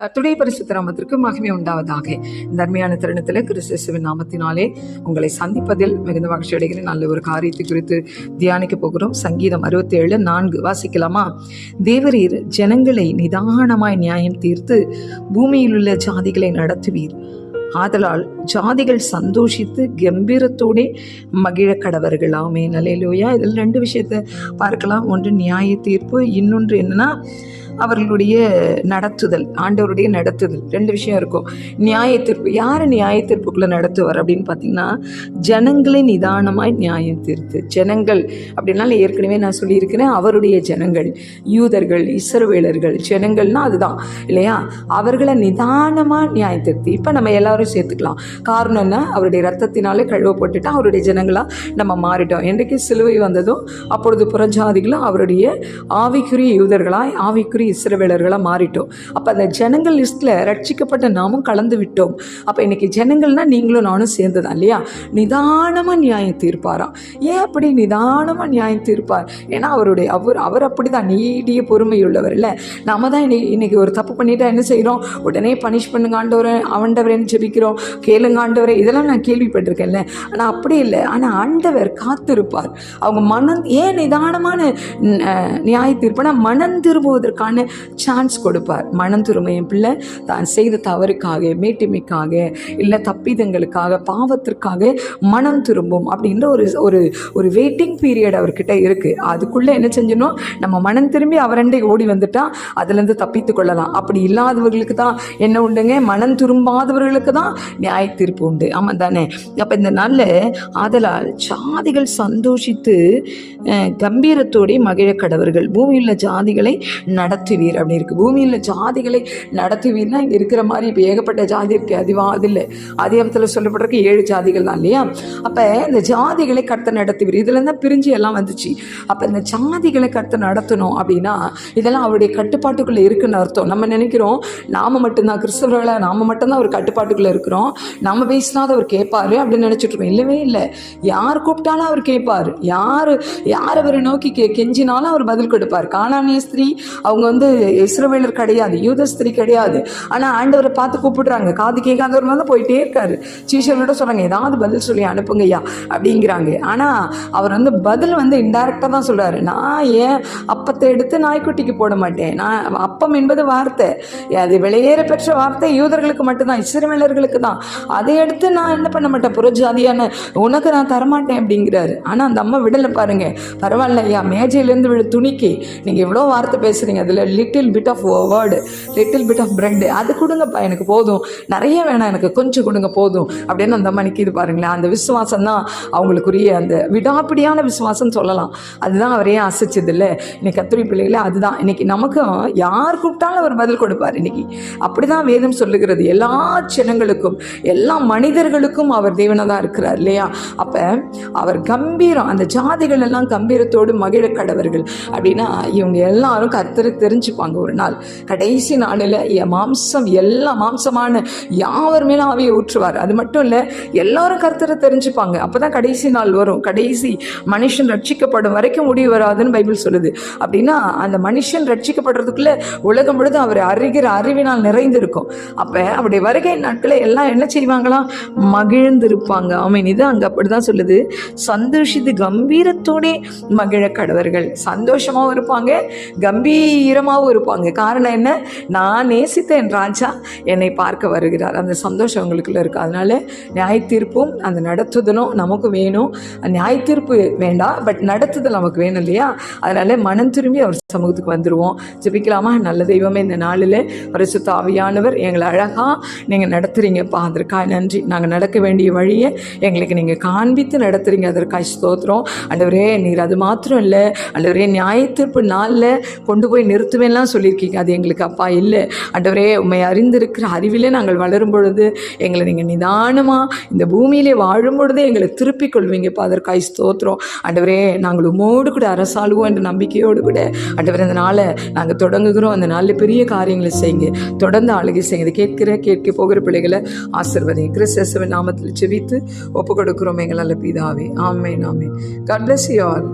கர்த்தருடைய பரிசுத்த நாமத்திற்கு மகிமை உண்டாவதாக. இந்த அருமையான தருணத்தில் கிறிஸ்துவின் நாமத்தினாலே உங்களை சந்திப்பதில் மிகுந்த மகிழ்ச்சி அடைகிறேன். நல்ல ஒரு காரியத்தை குறித்து தியானிக்க போகிறோம். சங்கீதம் 67:4 வாசிக்கலாமா? தேவரீர் ஜனங்களை நிதானமாய் நியாயம் தீர்த்து பூமியில் உள்ள ஜாதிகளை நடத்துவீர். ஆதலால் ஜாதிகள் சந்தோஷித்து கம்பீரத்தோடே மகிழ கடவர்கள். ஆமென். அல்லேலூயா. இதில் 2 விஷயத்தை பார்க்கலாம். ஒன்று நியாய தீர்ப்பு, இன்னொன்று என்னன்னா அவர்களுடைய நடத்துதல், ஆண்டவருடைய நடத்துதல். 2 விஷயம் இருக்கும். நியாய தீர்ப்பு, யார் நியாய தீர்ப்புக்குள்ள நடத்துவார் அப்படின்னு பார்த்தீங்கன்னா, ஜனங்களை நிதானமாய் நியாயம் தீர்த்து. ஜனங்கள் அப்படின்னால ஏற்கனவே நான் சொல்லியிருக்கிறேன், அவருடைய ஜனங்கள், யூதர்கள், இஸ்ரவேலர்கள். ஜனங்கள்னா அதுதான் இல்லையா? அவர்களை நிதானமாக நியாயம் தீர்த்து. இப்போ நம்ம எல்லாரும் சேர்த்துக்கலாம். காரணம் என்ன? அவருடைய ரத்தத்தினாலே கழுவப்பட்டுட்டா அவருடைய ஜனங்களாக நம்ம மாறிட்டோம். என்றைக்கு சிலுவை வந்ததோ அப்பொழுது புறஜாதிகளும் அவருடைய ஆவிக்குரிய யூதர்களாய், ஆவிக்குரிய இஸ்ரவேலர்களாக மாறிட்டோம். அப்போ அந்த ஜனங்கள் லிஸ்ட்டில் ரட்சிக்கப்பட்ட நாமும் கலந்து விட்டோம். அப்போ இன்னைக்கு ஜனங்கள்னா நீங்களும் நானும் சேர்ந்துதான் இல்லையா? நிதானமாக நியாயம் தீர்ப்பாராம். ஏன் அப்படி நிதானமாக நியாயம் தீர்ப்பார்? ஏன்னா அவர் அப்படி தான் நீடிய பொறுமை உள்ளவர் இல்லை? நாம தான் இன்னைக்கு ஒரு தப்பு பண்ணிட்டா என்ன செய்கிறோம்? உடனே பனிஷ் பண்ணுங்க ஆண்டவரை, ஆண்டவரேன்னு ஜெபிக்கிறோம், கேளுங்க ஆண்டவரை. இதெல்லாம் நான் கேள்விப்பட்டிருக்கேன்ல. ஆனால் அப்படி இல்லை. ஆனால் ஆண்டவர் காத்திருப்பார். அவங்க ஏன் நிதானமான நியாய தீர்ப்புனா மனம் திரும்புவதற்கான சான்ஸ் கொடுப்பார். மனம் திரும்ப என் பிள்ளை தான் செய்த தவறுக்காக, மேட்டிமைக்காக, இல்லை தப்பிதங்களுக்காக, பாவத்திற்காக மனம் திரும்பும் அப்படின்ற ஒரு வெயிட்டிங் பீரியட் அவர்கிட்ட இருக்கு. அதுக்குள்ள என்ன செஞ்சணும்? நம்ம மனம் திரும்பி அவரண்டை ஓடி வந்துட்டா அதுலேருந்து தப்பித்து கொள்ளலாம். அப்படி இல்லாதவர்களுக்கு தான் என்ன உண்டுங்க? மனம் திரும்பாதவர்களுக்கு தான் நியாய தீர்ப்பு உண்டு. ஆமாம் தானே? அப்போ இந்த நாளில் ஆதலால் ஜாதிகள் சந்தோஷித்து கம்பீரத்தோടെ மகிழ கடவர்கள், பூமியுள்ள ஜாதிகளை நடத்துவீர் அப்படி இருக்கு. பூமியில் ஜாதிகளை நடத்துவீர்னா இங்கே இருக்கிற மாதிரி இப்போ ஏகப்பட்ட ஜாதி இருக்கு. அதில் அதிகாரத்தில் சொல்லப்பட்டிருக்கு 7 ஜாதிகள் தான் இல்லையா? அப்போ இந்த ஜாதிகளை கர்த்தர் நடத்துவீர். இதுல தான் பிரிஞ்சு எல்லாம் வந்துச்சு. அப்போ இந்த ஜாதிகளை கர்த்தர் நடத்தணும் அப்படின்னா இதெல்லாம் அவருடைய கட்டுப்பாட்டுக்குள்ளே இருக்குன்னு அர்த்தம். நம்ம நினைக்கிறோம் நாம மட்டும்தான் கிறிஸ்தவர்களாக, நாம மட்டும்தான் அவர் கட்டுப்பாட்டுக்குள்ளே இருக்கிறோம், நம்ம பேசினாத அவர் கேட்பாரு அப்படின்னு நினைச்சிட்டு இருக்கோம். இல்லவே இல்லை. யார் கூப்பிட்டாலும் அவர் கேட்பார். யார் அவரை நோக்கி கெஞ்சினாலும் அவர் பதில் கொடுப்பார். கானானிய ஸ்திரீ அவங்க இஸ்ரவேலர் கிடையாது, யூத ஸ்திரீ கிடையாது. ஆனால் ஆண்டவரை பார்த்து கூப்பிடுறாங்க. காது கேட்காதவர் வந்து போயிட்டே இருக்காரு. சீஷர்களோட சொல்றாங்க, ஏதாவது பதில் சொல்லி அனுப்புங்கய்யா அப்படிங்கிறாங்க. ஆனால் அவர் பதில் இன்டைரக்டாக தான் சொல்றாரு. நான் ஏன் அப்பத்தை எடுத்து நாய்க்குட்டிக்கு போட மாட்டேன். நான் அப்பம் என்பது வார்த்தை, அது வெளியேற பெற்ற வார்த்தை யூதர்களுக்கு மட்டும்தான், இஸ்ரவேலர்களுக்கு தான். அதை எடுத்து நான் என்ன பண்ண மாட்டேன், புறஜாதியான உனக்கு நான் தரமாட்டேன் அப்படிங்கிறாரு. ஆனால் அந்த அம்மா விடலை பாருங்க. பரவாயில்ல ஐயா, மேஜையிலேருந்து விழு துணிக்கு நீங்கள் எவ்வளோ வார்த்தை பேசுகிறீங்க, அதில் little bit of word, little bit of bread, அது கொடுங்கப்பா, எனக்கு போதும், நிறைய வேணாம், எனக்கு கொஞ்சம் கொடுங்க போதும் அப்படின்னு அந்த அம்மா நிற்கிது பாருங்களேன். அந்த விசுவாசம் தான் அவங்களுக்குரிய அந்த விடாப்பிடியான விசுவாசம் சொல்லலாம். அதுதான் அவரையே அசைச்சது இல்லை. இன்னைக்கு கர்த்தருடைய பிள்ளைகளே, அதுதான் இன்னைக்கு நமக்கும் யார் கூப்பிட்டாலும் அவர் பதில் கொடுப்பார். இன்னைக்கு அப்படிதான் வேதம் சொல்லுகிறது. எல்லா ஜனங்களுக்கும், எல்லா மனிதர்களுக்கும் அவர் தேவனாக தான் இருக்கிறார் இல்லையா? அப்போ அவர் கம்பீரம், அந்த ஜாதிகள் எல்லாம் கம்பீரத்தோடு மகிழ கடவர்கள் அப்படின்னா இவங்க எல்லாரும் கர்த்தரை தெரிஞ்சுப்பாங்க. ஒரு நாள் கடைசி நாளில் எல்லா மாம்சமான யாவர் மேல ஆவியை ஊற்றுவார். அது மட்டும் இல்லை, எல்லாரும் கர்த்தரை தெரிஞ்சுப்பாங்க. அப்போதான் கடைசி நாள் வரும். கடைசி மனுஷன் ரட்சிக்கப்படும் வரைக்கும் முடிவு வராதுன்னு பைபிள் சொல்லுது. அப்படின்னா அந்த மனுஷன் ரட்சிக்கப்படுறதுக்குள்ள உலகம் முழுதும் அவர் அறிகிற அறிவினால் நிறைந்திருக்கும். அப்போ அவருடைய வருகை நாட்களை எல்லாம் என்ன செய்வாங்களாம்? மகிழ்ந்திருப்பாங்க. ஆமீன். இது அங்கே அப்படிதான் சொல்லுது. சந்தோஷித்து கம்பீரத்தோடே மகிழ கடவர்கள். சந்தோஷமாகவும் இருப்பாங்க, கம்பீரமாகவும் இருப்பாங்க. காரணம் என்ன? நான் நேசித்த என் ராஜா என்னை பார்க்க வருகிறார். அந்த சந்தோஷம் அவங்களுக்குள்ள இருக்கு. அதனால நியாய தீர்ப்பும் அந்த நடத்துதலும் நமக்கு வேணும். நியாய தீர்ப்பு வேண்டாம், பட் நடத்துதல் நமக்கு வேணும் இல்லையா? அதனால மனம் திரும்பி அவர் சமூகத்துக்கு வந்துடுவோம். ஜெபிக்கலாமா? நல்ல தெய்வமே, இந்த நாளில் பரிசுத்த ஆவியானவர் எங்களை அழகா நீங்கள் நடத்துறீங்கப்பா, அதற்காக நன்றி. நாங்கள் நடக்க வேண்டிய வழியை எங்களுக்கு நீங்கள் காண்பித்து நடத்துறீங்க, அதற்காக ஸ்தோத்திரம். ஆண்டவரே, நீர் அது மாத்திரம் இல்லை ஆண்டவரே, நியாய தீர்ப்பு நாளில் கொண்டு போய் நிறுத்துவேன்லாம் சொல்லியிருக்கீங்க. அது எங்களுக்கு அப்பா இல்லை. ஆண்டவரே, உண்மை அறிந்திருக்கிற அறிவிலே நாங்கள் வளரும் பொழுது எங்களை நீங்கள் நிதானமாக இந்த பூமியிலே வாழும் பொழுது எங்களை திருப்பிக் கொள்வீங்கப்பா, அதற்காக ஸ்தோத்திரம். ஆண்டவரே, நாங்கள் உமோடு கூட அரசாளுவோம் என்ற நம்பிக்கையோடு கூட ஆண்டவரே அந்த நாளை நாங்கள் தொடங்குகிறோம். அந்த நாளில் பெரிய காரியங்களை செய்யுங்க, தொடர்ந்து ஆளுகை செய்யுங்க. கேட்க போகிற பிள்ளைகளை ஆசீர்வதிங்க. கிறிஸ்துவின் நாமத்தில் ஜெபித்து ஒப்பு கொடுக்கிறோம் எங்கள் நல்ல பிதாவே. ஆமென், ஆமென். God bless you all.